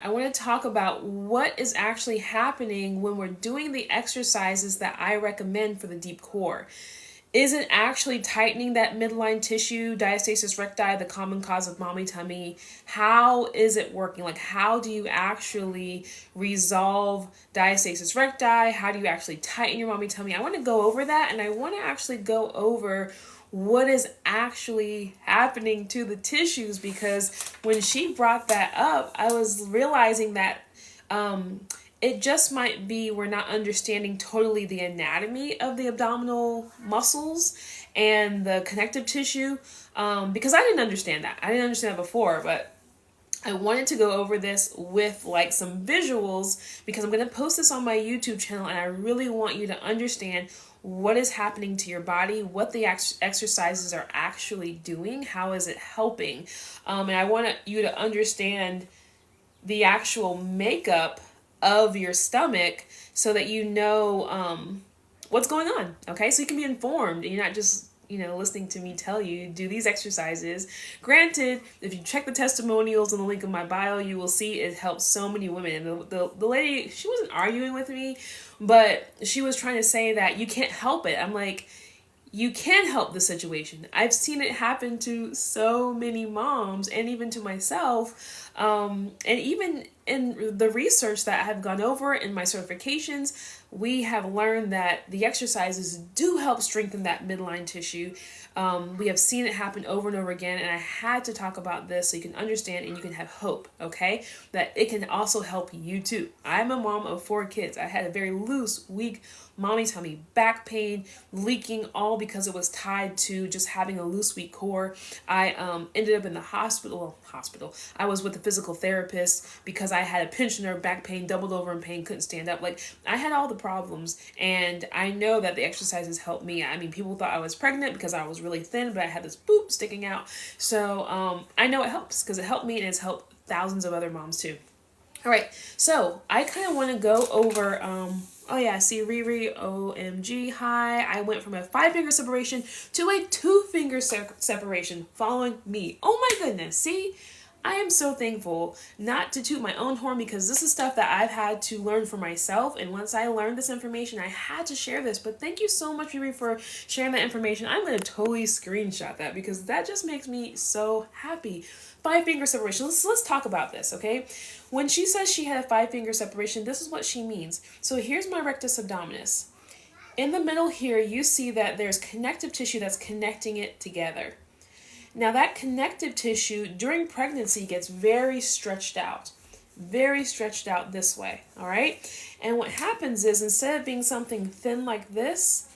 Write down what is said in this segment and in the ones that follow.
I want to talk about what is actually happening when we're doing the exercises that I recommend for the deep core. Is it actually tightening that midline tissue, diastasis recti, the common cause of mommy tummy? How is it working? Like, how do you actually resolve diastasis recti? How do you actually tighten your mommy tummy? I want to go over that, and I want to actually go over what is actually happening to the tissues, because when she brought that up, I was realizing that it just might be we're not understanding totally the anatomy of the abdominal muscles and the connective tissue, because I didn't understand that. I didn't understand that before, but I wanted to go over this with like some visuals because I'm going to post this on my YouTube channel, and I really want you to understand what is happening to your body, what the exercises are actually doing, how is it helping. And I want you to understand the actual makeup of your stomach so that you know what's going on. Okay, so you can be informed and you're not just listening to me tell you do these exercises. Granted, if you check the testimonials in the link in my bio, you will see it helps so many women. And the lady, she wasn't arguing with me, but she was trying to say that you can't help it. I'm like, you can help the situation. I've seen it happen to so many moms and even to myself. And even in the research that I have gone over in my certifications, we have learned that the exercises do help strengthen that midline tissue. We have seen it happen over and over again, and I had to talk about this so you can understand and you can have hope, okay? That it can also help you too. I'm a mom of 4 kids. I had a very loose, weak mommy tummy, back pain, leaking, all because it was tied to just having a loose, weak core. I ended up in the hospital. I was with a physical therapist because I had a pinched nerve, back pain, doubled over in pain, couldn't stand up. Like, I had all the problems, and I know that the exercises helped me. I mean, people thought I was pregnant because I was really thin, but I had this boop sticking out. So I know it helps because it helped me, and it's helped thousands of other moms too. All right, so I kind of want to go over, oh yeah, I see Riri, OMG, hi. I went from a 5-finger separation to a 2-finger separation following me. Oh my goodness, see? I am so thankful, not to toot my own horn, because this is stuff that I've had to learn for myself, and once I learned this information, I had to share this. But thank you so much, Riri, for sharing that information. I'm going to totally screenshot that because that just makes me so happy. 5-finger separation. Let's talk about this, okay? When she says she had a 5-finger separation, this is what she means. So here's my rectus abdominis. In the middle here, you see that there's connective tissue that's connecting it together. Now that connective tissue during pregnancy gets very stretched out this way, all right? And what happens is, instead of being something thin like this,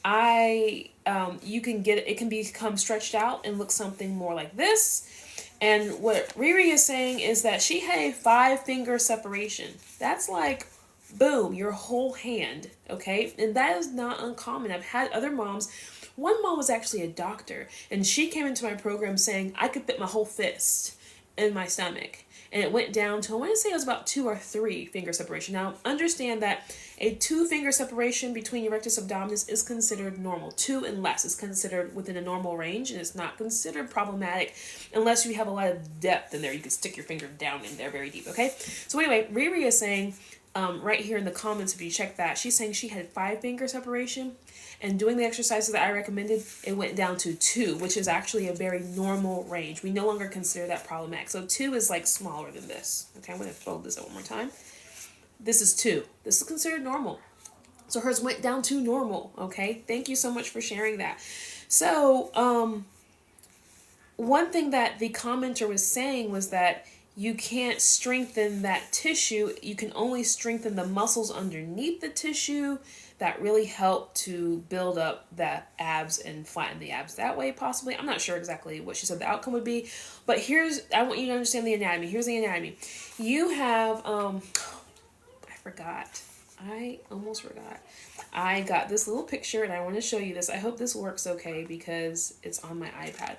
it can become stretched out and look something more like this. And what Riri is saying is that she had a 5-finger separation. That's like, boom, your whole hand, okay? And that is not uncommon. I've had other moms. One mom was actually a doctor, and she came into my program saying I could fit my whole fist in my stomach. And it went down to, I want to say it was about 2 or 3 finger separation. Now, understand that a 2-finger separation between your rectus abdominis is considered normal. 2 and less is considered within a normal range, and it's not considered problematic unless you have a lot of depth in there. You can stick your finger down in there very deep, okay? So anyway, Riri is saying, right here in the comments, if you check that, she's saying she had 5-finger separation, and doing the exercises that I recommended, it went down to 2, which is actually a very normal range. We no longer consider that problematic. So 2 is like smaller than this. Okay, I'm going to fold this up one more time. This is 2. This is considered normal. So hers went down to normal. Okay, thank you so much for sharing that. So one thing that the commenter was saying was that you can't strengthen that tissue. You can only strengthen the muscles underneath the tissue that really help to build up that abs and flatten the abs that way, possibly. I'm not sure exactly what she said the outcome would be, but I want you to understand the anatomy. Here's the anatomy. You have, I almost forgot. I got this little picture, and I want to show you this. I hope this works okay because it's on my iPad,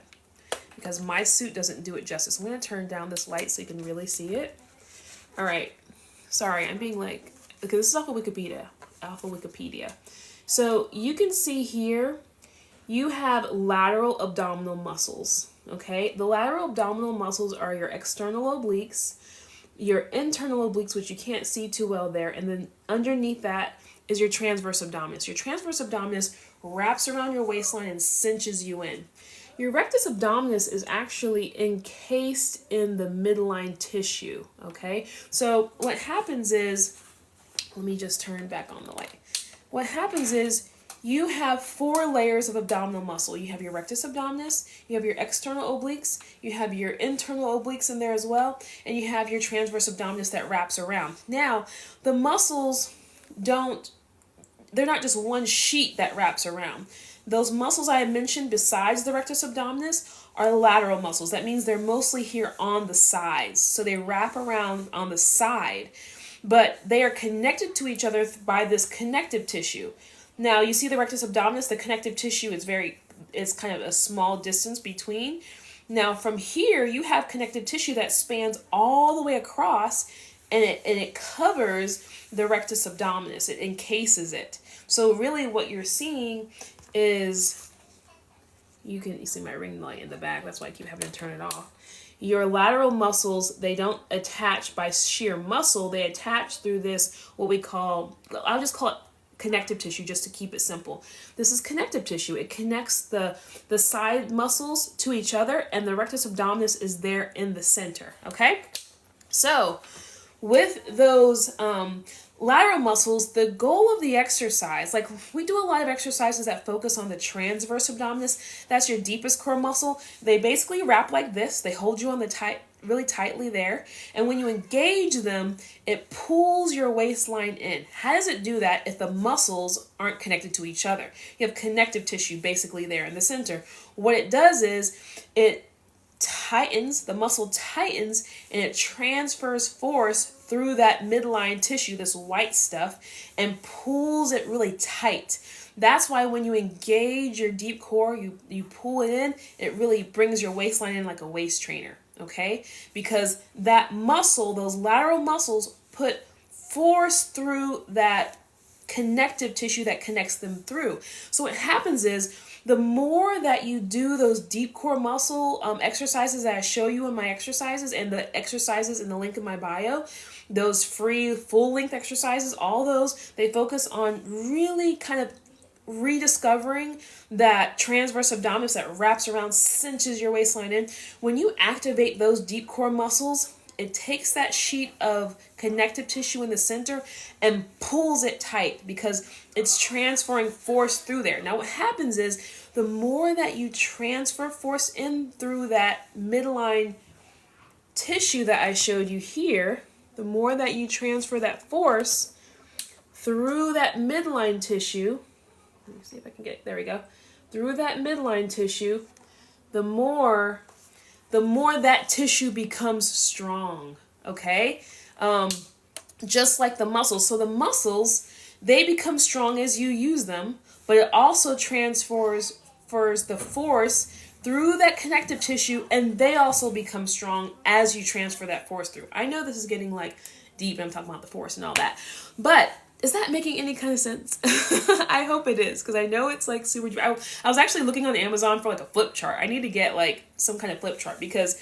because my suit doesn't do it justice. I'm going to turn down this light so you can really see it. All right. Sorry, I'm being like, okay, this is off of Wikipedia. So you can see here, you have lateral abdominal muscles, okay? The lateral abdominal muscles are your external obliques, your internal obliques, which you can't see too well there, and then underneath that is your transverse abdominis. Your transverse abdominis wraps around your waistline and cinches you in. Your rectus abdominis is actually encased in the midline tissue, okay? So what happens is, let me just turn back on the light. What happens is you have 4 layers of abdominal muscle. You have your rectus abdominis, you have your external obliques, you have your internal obliques in there as well, and you have your transverse abdominis that wraps around. Now, the muscles they're not just one sheet that wraps around. Those muscles I had mentioned besides the rectus abdominis are lateral muscles. That means they're mostly here on the sides. So they wrap around on the side, but they are connected to each other by this connective tissue. Now, you see the rectus abdominis, the connective tissue is kind of a small distance between. Now, from here, you have connective tissue that spans all the way across, and it covers the rectus abdominis. It encases it. So really what you're seeing is, you see my ring light in the back, that's why I keep having to turn it off. Your lateral muscles, they don't attach by sheer muscle, they attach through this, what we call, I'll just call it connective tissue just to keep it simple. This is connective tissue. It connects the side muscles to each other, and the rectus abdominis is there in the center, okay? So with those lateral muscles, the goal of the exercise, like we do a lot of exercises that focus on the transverse abdominis. That's your deepest core muscle. They basically wrap like this. They hold you on the really tightly there. And when you engage them, it pulls your waistline in. How does it do that if the muscles aren't connected to each other? You have connective tissue basically there in the center. What it does is it tightens, the muscle tightens, and it transfers force through that midline tissue, this white stuff, and pulls it really tight. That's why when you engage your deep core, you pull it in, it really brings your waistline in like a waist trainer, okay? Because that muscle, those lateral muscles, put force through that connective tissue that connects them through. So what happens is, the more that you do those deep core muscle exercises that I show you in my exercises and the exercises in the link in my bio, those free full-length exercises, all those, they focus on really kind of rediscovering that transverse abdominis that wraps around, cinches your waistline in. When you activate those deep core muscles, it takes that sheet of connective tissue in the center and pulls it tight because it's transferring force through there. Now what happens is, the more that you transfer force in through that midline tissue that I showed you here, the more that you transfer that force through that midline tissue, let me see if I can get, there we go, through that midline tissue, the more that tissue becomes strong, okay? Just like the muscles. So the muscles, they become strong as you use them, but it also transfers the force through that connective tissue, and they also become strong as you transfer that force through. I know this is getting like deep, and I'm talking about the force and all that, but is that making any kind of sense? I hope it is, because I know it's like super deep. I was actually looking on Amazon for like a flip chart. I need to get like some kind of flip chart, because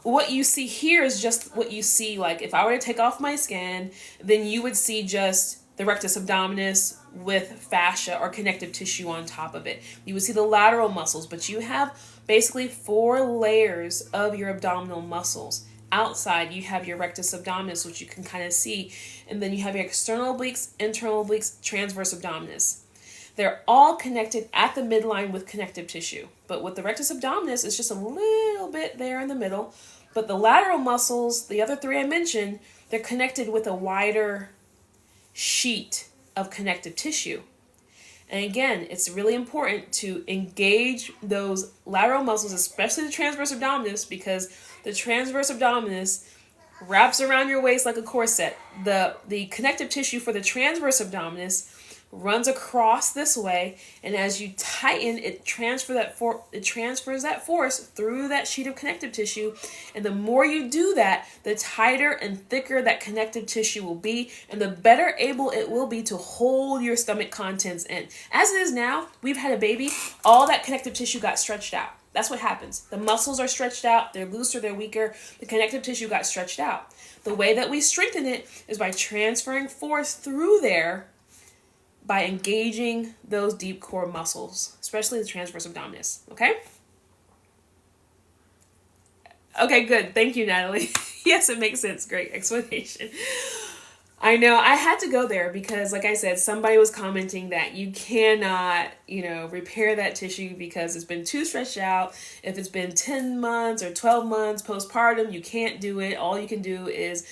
what you see here is just what you see. Like if I were to take off my scan, then you would see just the rectus abdominis with fascia or connective tissue on top of it. You would see the lateral muscles, but you have basically 4 layers of your abdominal muscles. Outside, you have your rectus abdominis, which you can kind of see, and then you have your external obliques, internal obliques, transverse abdominis. They're all connected at the midline with connective tissue. But with the rectus abdominis, it's just a little bit there in the middle. But the lateral muscles, the other 3 I mentioned, they're connected with a wider sheet of connective tissue. And again, it's really important to engage those lateral muscles, especially the transverse abdominis, because the transverse abdominis wraps around your waist like a corset. The connective tissue for the transverse abdominis runs across this way, and as you tighten, it transfers that force through that sheet of connective tissue. And the more you do that, the tighter and thicker that connective tissue will be, and the better able it will be to hold your stomach contents in. As it is now, we've had a baby, all that connective tissue got stretched out. That's what happens. The muscles are stretched out, they're looser, they're weaker, the connective tissue got stretched out. The way that we strengthen it is by transferring force through there by engaging those deep core muscles, especially the transverse abdominis, okay? Okay, good. Thank you, Natalie. Yes, it makes sense. Great explanation. I know I had to go there because, like I said, somebody was commenting that you cannot, repair that tissue because it's been too stretched out. If it's been 10 months or 12 months postpartum, you can't do it. All you can do is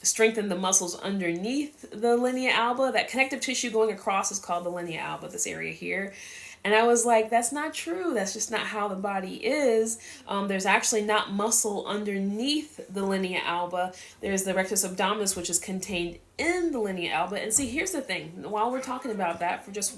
strengthen the muscles underneath the linea alba. That connective tissue going across is called the linea alba, this area here. And I was like, that's not true. That's just not how the body is. There's actually not muscle underneath the linea alba. There's the rectus abdominis, which is contained in the linea alba. And see, here's the thing. While we're talking about that for just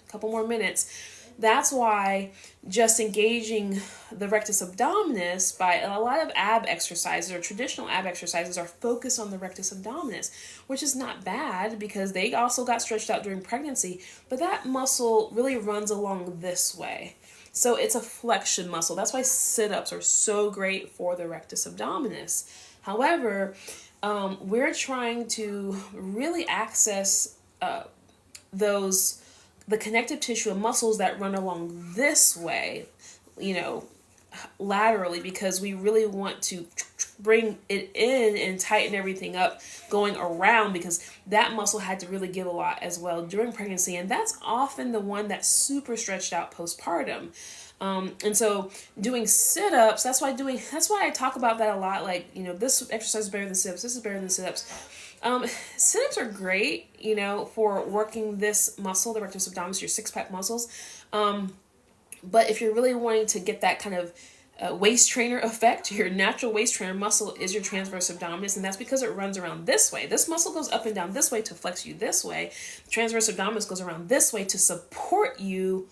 couple more minutes, that's why just engaging the rectus abdominis by a lot of ab exercises or traditional ab exercises are focused on the rectus abdominis, which is not bad because they also got stretched out during pregnancy, but that muscle really runs along this way. So it's a flexion muscle. That's why sit-ups are so great for the rectus abdominis. However, we're trying to really access the connective tissue and muscles that run along this way, laterally, because we really want to bring it in and tighten everything up going around, because that muscle had to really give a lot as well during pregnancy. And that's often the one that's super stretched out postpartum. And so doing sit-ups, that's why I talk about that a lot. Like, this exercise is better than sit-ups. This is better than sit-ups. Sit-ups are great, for working this muscle, the rectus abdominis, your six-pack muscles. But if you're really wanting to get that kind of waist trainer effect, your natural waist trainer muscle is your transverse abdominis, and that's because it runs around this way. This muscle goes up and down this way to flex you this way. The transverse abdominis goes around this way to support you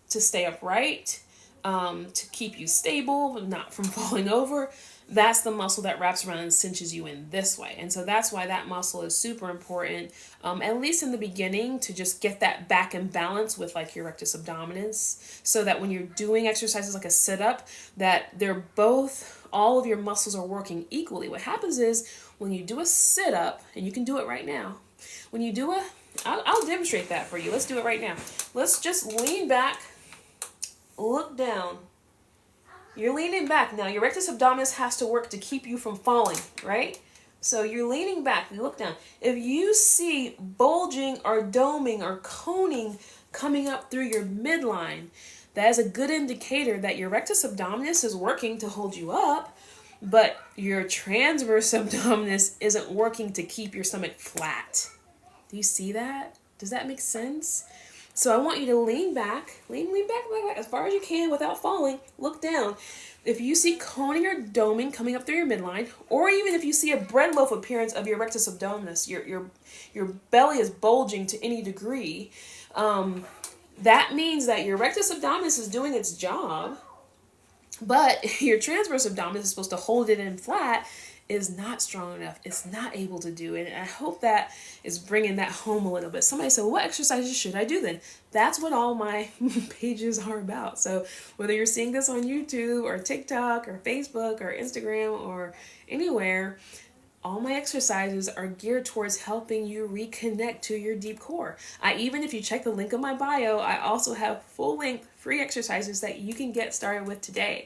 to stay upright, to keep you stable, not from falling over. That's the muscle that wraps around and cinches you in this way. And so that's why that muscle is super important, at least in the beginning, to just get that back in balance with like your rectus abdominis, so that when you're doing exercises like a sit-up, that all of your muscles are working equally. What happens is when you do a sit-up, and you can do it right now, when you do I'll demonstrate that for you. Let's do it right now. Let's just lean back, look down. You're leaning back now. Your rectus abdominis has to work to keep you from falling, right? So you're leaning back. You look down. If you see bulging or doming or coning coming up through your midline, that is a good indicator that your rectus abdominis is working to hold you up, but your transverse abdominis isn't working to keep your stomach flat. Do you see that? Does that make sense? So I want you to lean back as far as you can without falling. Look down. If you see coning or doming coming up through your midline, or even if you see a bread loaf appearance of your rectus abdominis, your belly is bulging to any degree, that means that your rectus abdominis is doing its job, but your transverse abdominis is supposed to hold it in flat, is not strong enough. It's not able to do it. And I hope that is bringing that home a little bit. Somebody said, well, what exercises should I do then? That's what all my pages are about. So whether you're seeing this on YouTube or TikTok or Facebook or Instagram or anywhere, all my exercises are geared towards helping you reconnect to your deep core. Even if you check the link in my bio, I also have full-length free exercises that you can get started with today.